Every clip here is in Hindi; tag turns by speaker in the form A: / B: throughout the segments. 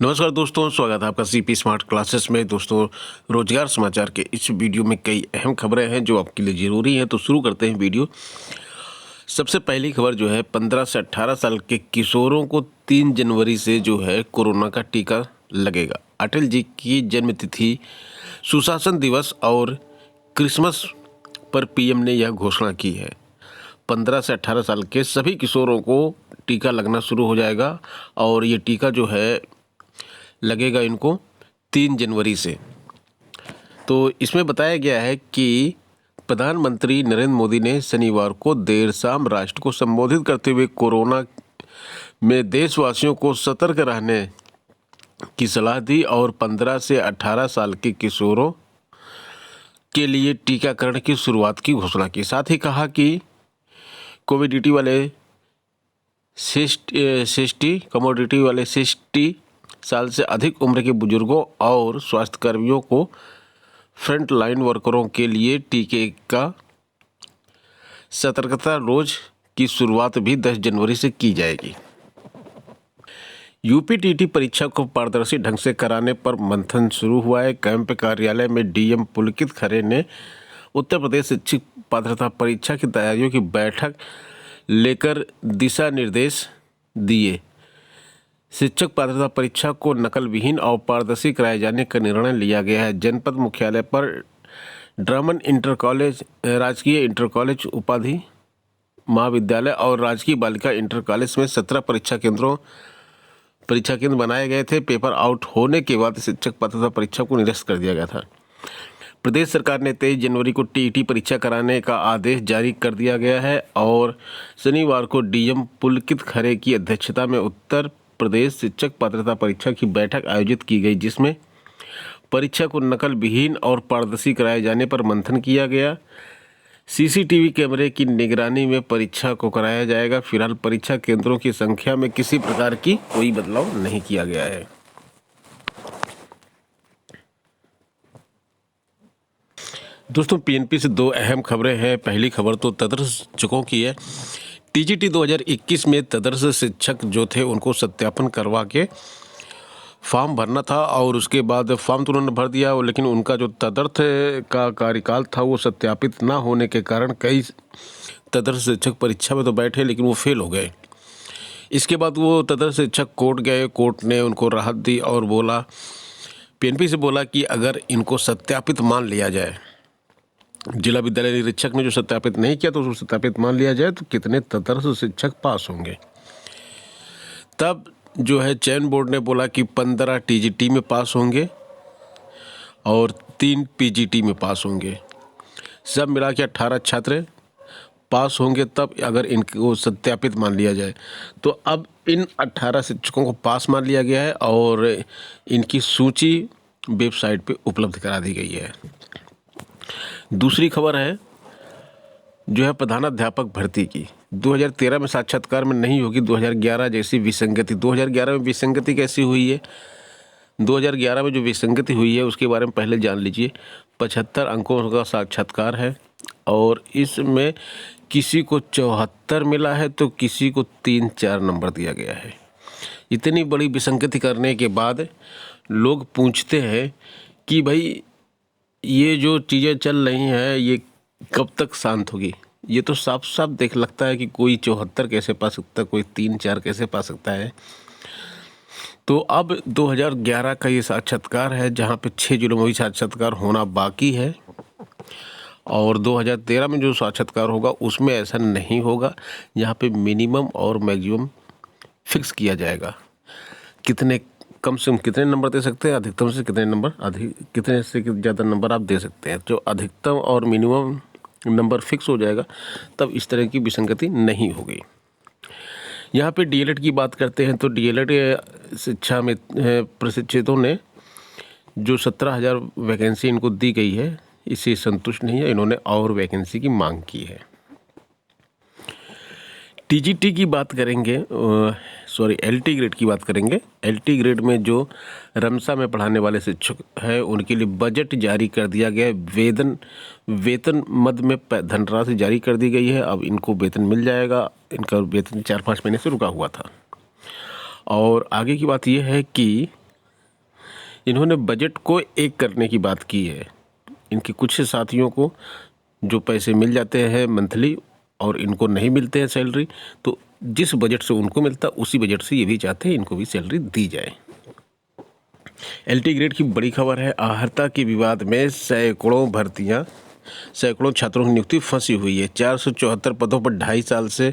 A: नमस्कार दोस्तों, स्वागत है आपका सीपी स्मार्ट क्लासेस में। दोस्तों, रोजगार समाचार के इस वीडियो में कई अहम खबरें हैं जो आपके लिए ज़रूरी हैं। तो शुरू करते हैं वीडियो। सबसे पहली खबर जो है 15 से 18 साल के किशोरों को 3 जनवरी से जो है कोरोना का टीका लगेगा। अटल जी की जन्मतिथि, सुशासन दिवस और क्रिसमस पर पीएम ने यह घोषणा की है। 15 से 18 साल के सभी किशोरों को टीका लगना शुरू हो जाएगा और ये टीका जो है लगेगा इनको 3 जनवरी से। तो इसमें बताया गया है कि प्रधानमंत्री नरेंद्र मोदी ने शनिवार को देर शाम राष्ट्र को संबोधित करते हुए कोरोना में देशवासियों को सतर्क रहने की सलाह दी और 15 से 18 साल के किशोरों के लिए टीकाकरण की शुरुआत की घोषणा की। साथ ही कहा कि कोविडिटी वाले 60 साल से अधिक उम्र के बुजुर्गों और स्वास्थ्यकर्मियों को फ्रंट लाइन वर्करों के लिए टीके का सतर्कता रोज की शुरुआत भी 10 जनवरी से की जाएगी। यूपीटीटी परीक्षा को पारदर्शी ढंग से कराने पर मंथन शुरू हुआ है। कैंप कार्यालय में डीएम पुलकित खरे ने उत्तर प्रदेश शिक्षक पात्रता परीक्षा की तैयारियों की बैठक लेकर दिशा निर्देश दिए। शिक्षक पात्रता परीक्षा को नकल विहीन और पारदर्शी कराए जाने का निर्णय लिया गया है। जनपद मुख्यालय पर ड्रमन इंटर कॉलेज, राजकीय इंटर कॉलेज, उपाधि महाविद्यालय और राजकीय बालिका इंटर कॉलेज में 17 परीक्षा केंद्र बनाए गए थे। पेपर आउट होने के बाद शिक्षक पात्रता परीक्षा को निरस्त कर दिया गया था। प्रदेश सरकार ने 23 जनवरी को टीईटी परीक्षा कराने का आदेश जारी कर दिया गया है और शनिवार को डीएम पुलकित खरे की अध्यक्षता में उत्तर प्रदेश शिक्षक पात्रता परीक्षा की बैठक आयोजित की गई, जिसमें परीक्षा को नकल विहीन और पारदर्शी कराए जाने पर मंथन किया गया। सीसीटीवी कैमरे की निगरानी में परीक्षा को कराया जाएगा। फिलहाल परीक्षा केंद्रों की संख्या में किसी प्रकार की कोई बदलाव नहीं किया गया है। दोस्तों, पीएनपी से 2 अहम खबरें हैं। पहली खबर तो तदर्स शिक्षकों की है। टीजीटी 2021 में तदर्स शिक्षक जो थे उनको सत्यापन करवा के फॉर्म भरना था और उसके बाद फॉर्म तो उन्होंने भर दिया, लेकिन उनका जो तदर्थ का कार्यकाल था वो सत्यापित ना होने के कारण कई तदर्स शिक्षक परीक्षा में तो बैठे लेकिन वो फेल हो गए। इसके बाद वो तदर्स शिक्षक कोर्ट गए। कोर्ट ने उनको राहत दी और पीएनपी से बोला कि अगर इनको सत्यापित मान लिया जाए, जिला विद्यालय निरीक्षक ने जो सत्यापित नहीं किया तो उसको सत्यापित मान लिया जाए, तो कितने तदर्स शिक्षक पास होंगे। तब जो है चयन बोर्ड ने बोला कि 15 टीजीटी में पास होंगे और 3 पीजीटी में पास होंगे। सब मिला के 18 छात्र पास होंगे तब अगर इनको सत्यापित मान लिया जाए। तो अब इन 18 शिक्षकों को पास मान लिया गया है और इनकी सूची वेबसाइट पे उपलब्ध करा दी गई है। दूसरी खबर है जो है प्रधानाध्यापक भर्ती की। 2013 में साक्षात्कार में नहीं होगी 2011 जैसी विसंगति। 2011 में विसंगति कैसी हुई है? 2011 में जो विसंगति हुई है उसके बारे में पहले जान लीजिए। 75 अंकों का साक्षात्कार है और इसमें किसी को 74 मिला है तो किसी को 3-4 नंबर दिया गया है। इतनी बड़ी विसंगति करने के बाद लोग पूछते हैं कि भाई ये जो चीज़ें चल रही हैं ये कब तक शांत होगी? ये तो साफ साफ देख लगता है कि कोई 74 कैसे पा सकता है, कोई 3-4 कैसे पा सकता है। तो अब 2011 का ये साक्षात्कार है जहाँ पे 6 जिलों में भी साक्षात्कार होना बाकी है और 2013 में जो साक्षात्कार होगा उसमें ऐसा नहीं होगा। यहाँ पे मिनिमम और मैक्सिमम फिक्स किया जाएगा। कम से कम कितने नंबर दे सकते हैं, अधिकतम से कितने से ज़्यादा नंबर आप दे सकते हैं। जो अधिकतम और मिनिमम नंबर फिक्स हो जाएगा तब इस तरह की विसंगति नहीं होगी। यहाँ पे डीएलएड की बात करते हैं तो डीएलएड शिक्षा में प्रशिक्षितों ने जो 17,000 वैकेंसी इनको दी गई है इससे संतुष्ट नहीं है। इन्होंने और वैकेंसी की मांग की है। टीजीटी की बात करेंगे, एलटी ग्रेड की बात करेंगे। एलटी ग्रेड में जो रमसा में पढ़ाने वाले शिक्षक हैं उनके लिए बजट जारी कर दिया गया है। वेतन मद में धनराशि जारी कर दी गई है। अब इनको वेतन मिल जाएगा। इनका वेतन 4-5 महीने से रुका हुआ था। और आगे की बात यह है कि इन्होंने बजट को एक करने की बात की है। इनके कुछ साथियों को जो पैसे मिल जाते हैं मंथली और इनको नहीं मिलते हैं सैलरी, तो जिस बजट से उनको मिलता उसी बजट से ये भी चाहते हैं इनको भी सैलरी दी जाए। एलटी ग्रेड की बड़ी खबर है। आहर्ता के विवाद में सैकड़ों छात्रों की नियुक्ति फंसी हुई है। 474 पदों पर 2.5 साल से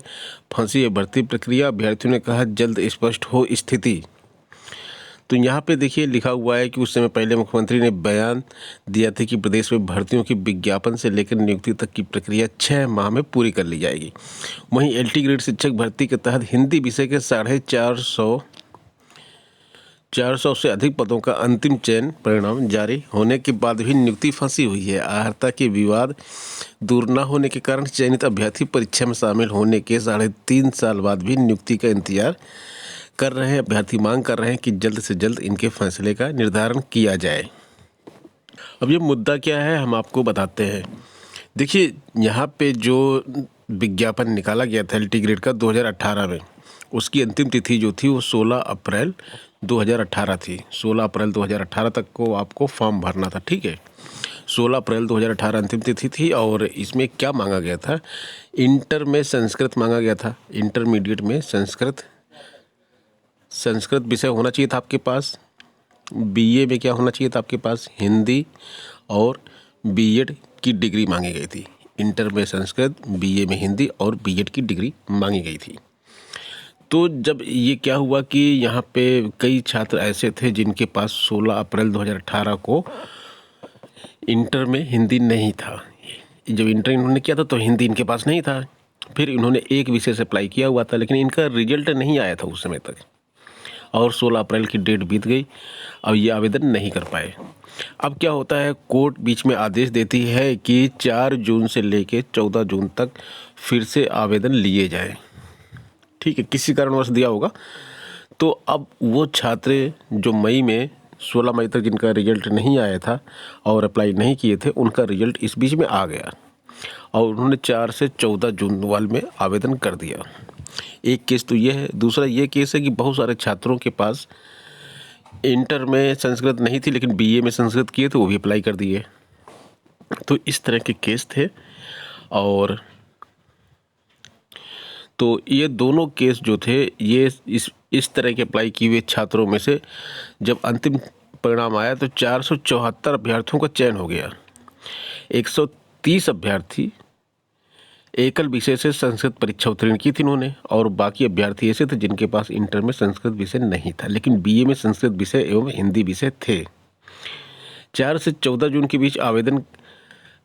A: फंसी है भर्ती प्रक्रिया। अभ्यर्थियों ने कहा जल्द स्पष्ट हो स्थिति। तो यहाँ पे देखिए लिखा हुआ है कि उस समय पहले मुख्यमंत्री ने बयान दिया था कि प्रदेश में भर्तियों की विज्ञापन से लेकर नियुक्ति तक की प्रक्रिया 6 माह में पूरी कर ली जाएगी। वहीं एलटी ग्रेड शिक्षक भर्ती के तहत हिंदी विषय के 450 से अधिक पदों का अंतिम चयन परिणाम जारी होने के बाद भी नियुक्ति फंसी हुई है। आहर्ता के विवाद दूर न होने के कारण चयनित अभ्यर्थी परीक्षा में शामिल होने के 3.5 साल बाद भी नियुक्ति का इंतजार कर रहे हैं। अभ्यर्थी मांग कर रहे हैं कि जल्द से जल्द इनके फैसले का निर्धारण किया जाए। अब ये मुद्दा क्या है हम आपको बताते हैं। देखिए यहाँ पे जो विज्ञापन निकाला गया था एलटी ग्रेड का 2018 में, उसकी अंतिम तिथि जो थी वो 16 अप्रैल 2018 थी। 16 अप्रैल 2018 तक को आपको फॉर्म भरना था, ठीक है। 16 अप्रैल 2018 अंतिम तिथि थी और इसमें क्या मांगा गया था, इंटर में संस्कृत मांगा गया था। इंटरमीडिएट में संस्कृत विषय होना चाहिए था आपके पास। बीए में क्या होना चाहिए था आपके पास, हिंदी और बीएड की डिग्री मांगी गई थी। इंटर में संस्कृत, बीए में हिंदी और बीएड की डिग्री मांगी गई थी। तो जब ये क्या हुआ कि यहाँ पे कई छात्र ऐसे थे जिनके पास 16 अप्रैल 2018 को इंटर में हिंदी नहीं था। जब इंटर इन्होंने किया था तो हिंदी इनके पास नहीं था। फिर इन्होंने एक विषय से अप्लाई किया हुआ था लेकिन इनका रिजल्ट नहीं आया था उस समय तक और 16 अप्रैल की डेट बीत गई। अब ये आवेदन नहीं कर पाए। अब क्या होता है, कोर्ट बीच में आदेश देती है कि 4 जून से लेके 14 जून तक फिर से आवेदन लिए जाए, ठीक है, किसी कारणवश दिया होगा। तो अब वो छात्र जो मई में 16 मई तक जिनका रिजल्ट नहीं आया था और अप्लाई नहीं किए थे, उनका रिजल्ट इस बीच में आ गया और उन्होंने 4 से 14 जून वाले में आवेदन कर दिया। एक केस तो ये है। दूसरा ये केस है कि बहुत सारे छात्रों के पास इंटर में संस्कृत नहीं थी लेकिन बीए में संस्कृत किए तो वो भी अप्लाई कर दिए। तो इस तरह के केस थे और तो ये दोनों केस जो थे ये इस तरह के अप्लाई किए हुए छात्रों में से जब अंतिम परिणाम आया तो 474 अभ्यर्थियों का चयन हो गया। 130 अभ्यर्थी एकल विषय से संस्कृत परीक्षा उत्तीर्ण की थी इन्होंने और बाकी अभ्यर्थी ऐसे थे जिनके पास इंटर में संस्कृत विषय नहीं था लेकिन बीए में संस्कृत विषय एवं हिंदी विषय थे। 4 से 14 जून के बीच आवेदन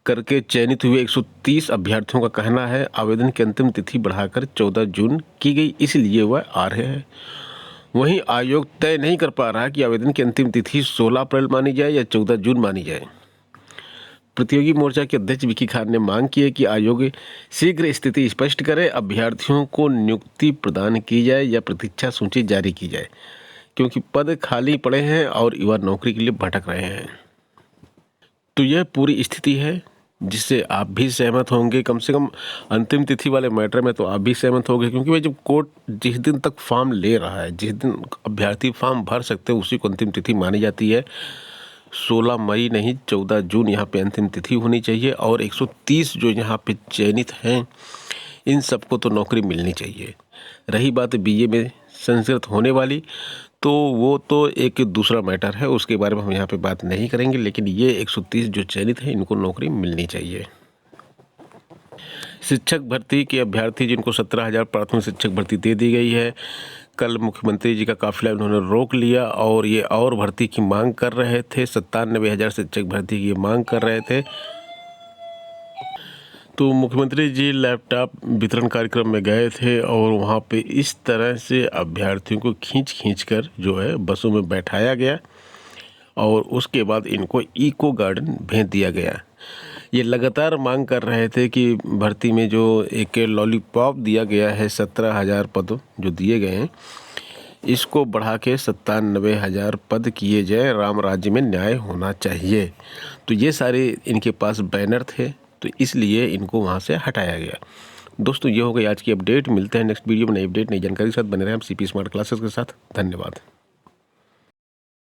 A: करके चयनित हुए 130 अभ्यर्थियों का कहना है आवेदन की अंतिम तिथि बढ़ाकर 14 जून की गई, इसलिए वह आ रहे हैं। वहीं आयोग तय नहीं कर पा रहा कि आवेदन की अंतिम तिथि 16 अप्रैल मानी जाए या 14 जून मानी जाए। प्रतियोगी मोर्चा के अध्यक्ष विकी खान ने मांग की है कि आयोग शीघ्र स्थिति स्पष्ट करे, अभ्यर्थियों को नियुक्ति प्रदान की जाए या प्रतीक्षा सूची जारी की जाए, क्योंकि पद खाली पड़े हैं और युवा नौकरी के लिए भटक रहे हैं। तो यह पूरी स्थिति है जिससे आप भी सहमत होंगे। कम से कम अंतिम तिथि वाले मैटर में तो आप भी सहमत होंगे, क्योंकि भाई जब कोर्ट जिस दिन तक फॉर्म ले रहा है, जिस दिन अभ्यर्थी फॉर्म भर सकते हैं उसी को अंतिम तिथि मानी जाती है। 16 मई नहीं 14 जून यहाँ पे अंतिम तिथि होनी चाहिए और 130 जो यहाँ पे चयनित हैं इन सबको तो नौकरी मिलनी चाहिए। रही बात बीए में संस्कृत होने वाली, तो वो तो एक दूसरा मैटर है, उसके बारे में हम यहाँ पे बात नहीं करेंगे, लेकिन ये 130 जो चयनित हैं इनको नौकरी मिलनी चाहिए। शिक्षक भर्ती के अभ्यर्थी जिनको 17,000 प्राथमिक शिक्षक भर्ती दे दी गई है, कल मुख्यमंत्री जी का काफिला उन्होंने रोक लिया और ये और भर्ती की मांग कर रहे थे। 97,000 शिक्षक भर्ती की मांग कर रहे थे। तो मुख्यमंत्री जी लैपटॉप वितरण कार्यक्रम में गए थे और वहाँ पे इस तरह से अभ्यर्थियों को खींच कर जो है बसों में बैठाया गया और उसके बाद इनको इको गार्डन भेज दिया गया। ये लगातार मांग कर रहे थे कि भर्ती में जो एक लॉलीपॉप दिया गया है 17,000 पद जो दिए गए हैं इसको बढ़ा के 97,000 पद किए जाए, राम राज्य में न्याय होना चाहिए। तो ये सारे इनके पास बैनर थे तो इसलिए इनको वहाँ से हटाया गया। दोस्तों ये हो गई आज की अपडेट। मिलते हैं नेक्स्ट वीडियो में नई अपडेट नई जानकारी के साथ। बने रहें हम सीपी स्मार्ट क्लासेस के साथ। धन्यवाद।